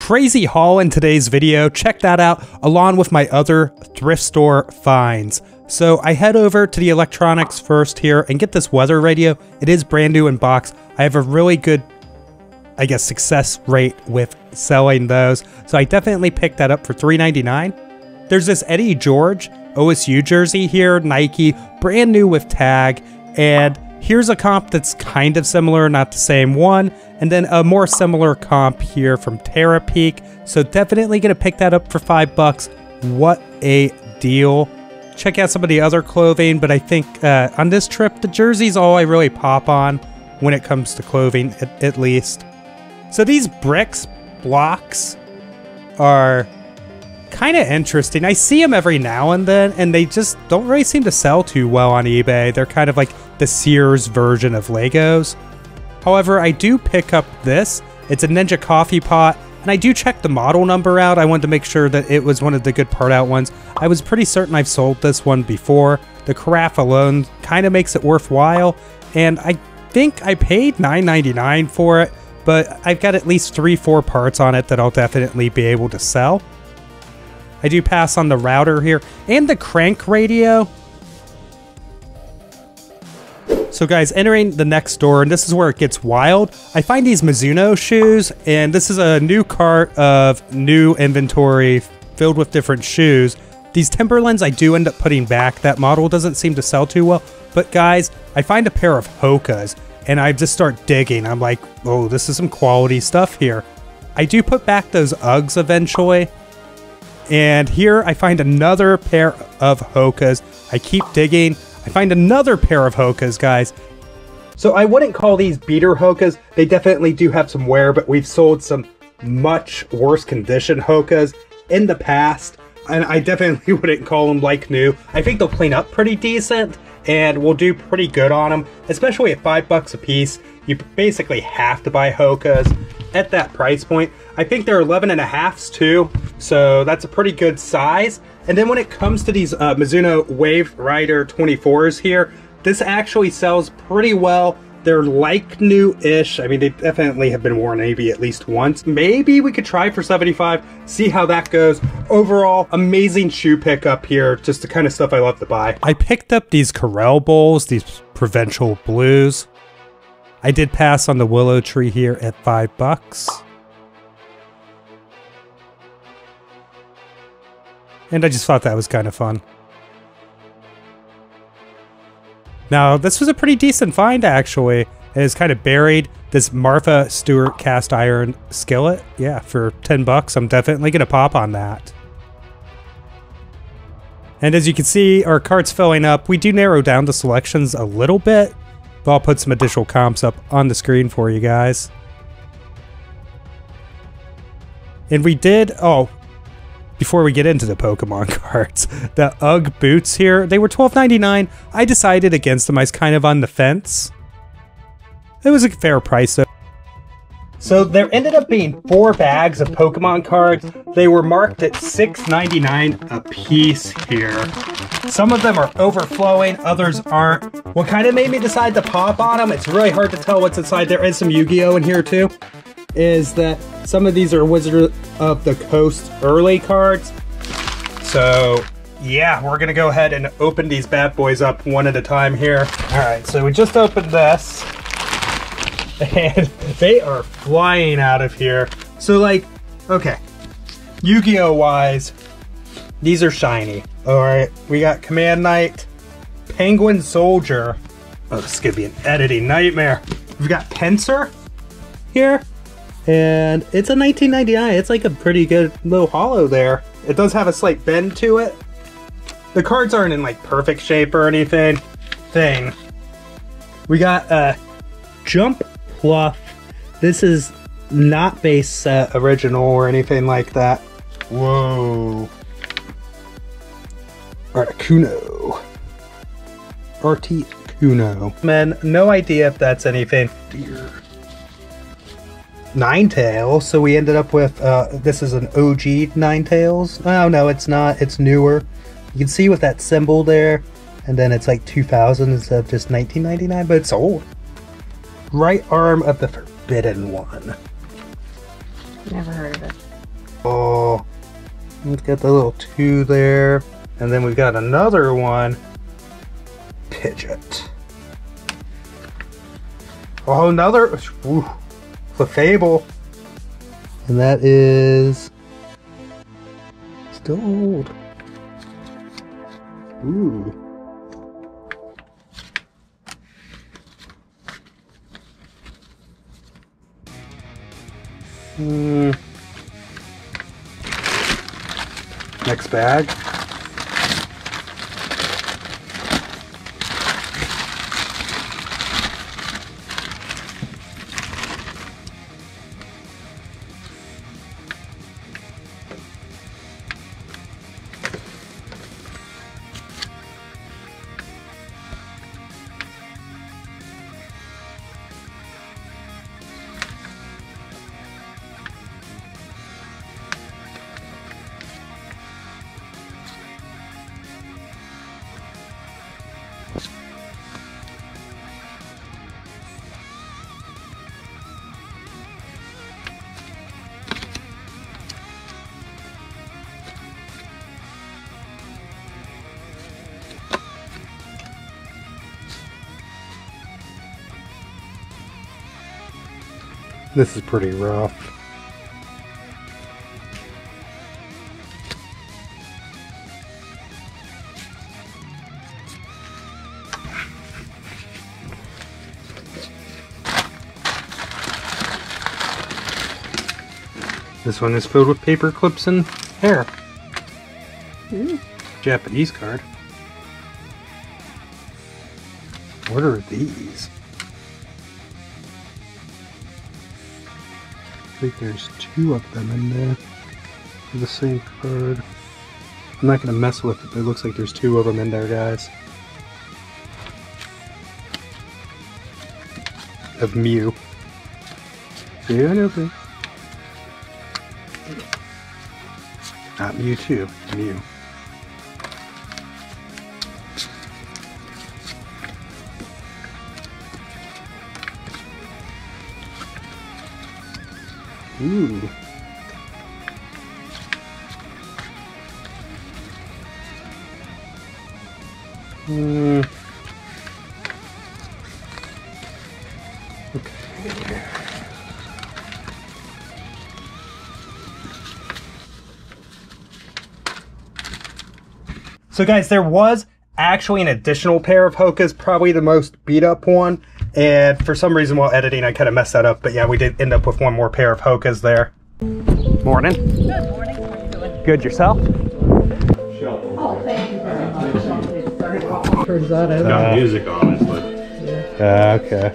crazy haul in today's video. Check that out along with my other thrift store finds. So I head over to the electronics first here and get this weather radio. It is brand new in box. I have a really good, I guess, success rate with selling those. So I definitely picked that up for $3.99. There's this Eddie George OSU jersey here, Nike, brand new with tag. And here's a comp that's kind of similar, not the same one. And then a more similar comp here from Terra Peak. So definitely going to pick that up for $5. What a deal. Check out some of the other clothing, but I think on this trip, the jersey's all I really pop on when it comes to clothing, at least. So these blocks are kind of interesting. I see them every now and then, and they just don't really seem to sell too well on eBay. They're kind of like the Sears version of Legos. However, I do pick up this. It's a Ninja coffee pot, and I do check the model number out. I wanted to make sure that it was one of the good part out ones. I was pretty certain I've sold this one before. The carafe alone kind of makes it worthwhile, and I think I paid $9.99 for it, but I've got at least 3-4 parts on it that I'll definitely be able to sell. I do pass on the router here and the crank radio. So guys, entering the next store, and this is where it gets wild. I find these Mizuno shoes, and this is a new cart of new inventory filled with different shoes. These Timberlands I do end up putting back. That model doesn't seem to sell too well. But guys, I find a pair of Hokas, and I just start digging. I'm like, oh, this is some quality stuff here. I do put back those Uggs eventually. And here I find another pair of Hokas. I keep digging. I find another pair of Hokas, guys. So I wouldn't call these beater Hokas. They definitely do have some wear, but we've sold some much worse condition Hokas in the past. And I definitely wouldn't call them like new. I think they'll clean up pretty decent and we'll do pretty good on them, especially at $5 a piece. You basically have to buy Hokas at that price point. I think they're 11.5s too, so that's a pretty good size. And then when it comes to these Mizuno Wave Rider 24s here, this actually sells pretty well. They're like new-ish. I mean, they definitely have been worn maybe at least once. Maybe we could try for 75, see how that goes. Overall, amazing shoe pickup here. Just the kind of stuff I love to buy. I picked up these Corel bowls, these Provincial Blues. I did pass on the Willow Tree here at $5. And I just thought that was kind of fun. Now, this was a pretty decent find, actually. It is kind of buried. This Martha Stewart cast iron skillet. Yeah, for $10, I'm definitely going to pop on that. And as you can see, our cart's filling up. We do narrow down the selections a little bit, but I'll put some additional comps up on the screen for you guys. And we did... Oh, before we get into the Pokemon cards, the UGG boots here, they were $12.99. I decided against them. I was kind of on the fence. It was a fair price, though. So there ended up being 4 bags of Pokemon cards. They were marked at $6.99 a piece here. Some of them are overflowing, others aren't. What kind of made me decide to pop on them, it's really hard to tell what's inside. There is some Yu-Gi-Oh in here too. Is that some of these are Wizard of the Coast early cards. So yeah, we're gonna go ahead and open these bad boys up one at a time here. All right, so we just opened this and they are flying out of here. So like, okay, Yu-Gi-Oh wise, these are shiny. All right, we got Command Knight, Penguin Soldier. Oh, this is gonna be an editing nightmare. We've got Pinsir here. And it's a $19.99. It's like a pretty good little holo there. It does have a slight bend to it. The cards aren't in like perfect shape or anything. We got a Jump Pluff. This is not base set original or anything like that. Whoa. Articuno. Man, no idea if that's anything. Dear. Ninetales, so we ended up with, this is an OG Ninetales. Oh no, it's not, it's newer. You can see with that symbol there, and then it's like 2000 instead of just 1999, but it's old. Right Arm of the Forbidden One. Never heard of it. Oh, let's get the little 2 there. And then we've got another one. Pidgeot. Oh, another. Ooh, Clefable. And that is still old. Ooh. Next bag. This is pretty rough. This one is filled with paper clips and hair. Japanese card. What are these? I think there's 2 of them in there. The same card. I'm not gonna mess with it, but it looks like there's 2 of them in there, guys. Of Mew. Yeah, I know this. Not Mewtwo, Mew. Ooh. Okay. So guys, there was actually an additional pair of Hokas, probably the most beat up one. And for some reason while editing, I kind of messed that up. But yeah, we did end up with one more pair of Hokas there. Morning. Good morning. How are you doing? Good, yourself? Oh, thank you very much. Turns out I don't Got music on it, but Okay.